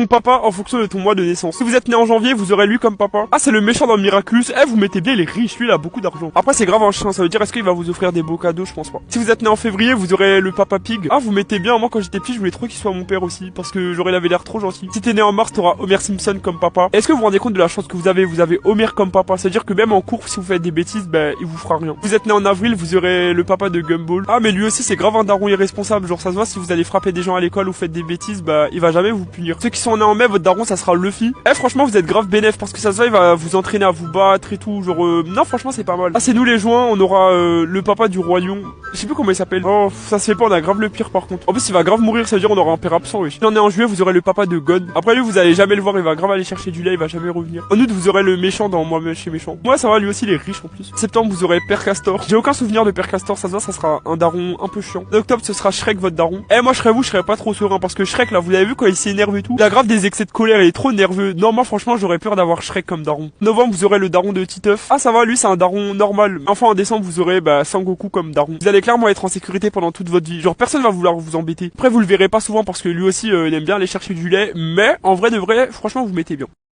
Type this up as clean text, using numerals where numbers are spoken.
Ton papa en fonction de ton mois de naissance. Si vous êtes né en janvier, vous aurez lui comme papa. Ah, c'est le méchant dans Miraculous. Eh, vous mettez bien, il est riche, lui, il a beaucoup d'argent. Après, c'est grave un chien, ça veut dire est-ce qu'il va vous offrir des beaux cadeaux, je pense pas. Si vous êtes né en février, vous aurez le papa pig. Ah, vous mettez bien, moi quand j'étais petit, je voulais trop qu'il soit mon père aussi, parce que j'aurais l'avait l'air trop gentil. Si t'es né en mars, t'auras Homer Simpson comme papa. Est-ce que vous vous rendez compte de la chance que vous avez? Vous avez Homer comme papa, c'est-à-dire que même en cours, si vous faites des bêtises, ben, il vous fera rien. Vous êtes né en avril, vous aurez le papa de Gumball. Ah, mais lui aussi, c'est grave un daron irresponsable, genre ça se voit, si vous allez frapper des gens à l'école ou faites des bêtises, bah, il va jamais vous punir. Ceux qui sont nés en mai, votre daron, ça sera Luffy. Eh, franchement, vous êtes grave bénéf parce que ça se voit, il va vous entraîner à vous battre et tout. Genre, non, franchement, c'est pas mal. Ah, c'est nous les joints, on aura le papa du roi lion. Je sais plus comment il s'appelle. Oh, ça se fait pas, on a grave le pire par contre. En plus, il va grave mourir, ça veut dire on aura un père absent, oui. Si on est en juillet, vous aurez le papa de God. Après lui, vous allez jamais le voir, il va grave aller chercher du lait, il va jamais revenir. En août, vous aurez le méchant dans Moi chez méchant. Moi, ça va, lui aussi, il est riche en plus. Septembre, vous aurez Père Castor. J'ai aucun souvenir de Père Castor, ça se voit, ça sera un daron un peu chiant. En octobre, ce sera Shrek, votre daron. Eh, moi, je serais vous, je serais pas trop serein parce que Shrek, là, vous l'avez vu quand il s'énerve et tout. Il a grave des excès de colère, il est trop nerveux. Non, moi, franchement, j'aurais peur d'avoir Shrek comme daron. Novembre, vous aurez le daron de Titeuf. Ah, ça va, lui, c'est un daron normal. Enfin, en décembre, vous aurez, Sangoku comme daron. Vous allez clairement être en sécurité pendant toute votre vie. Genre, personne va vouloir vous embêter. Après, vous le verrez pas souvent parce que lui aussi, il aime bien aller chercher du lait. Mais, en vrai de vrai, franchement, vous mettez bien.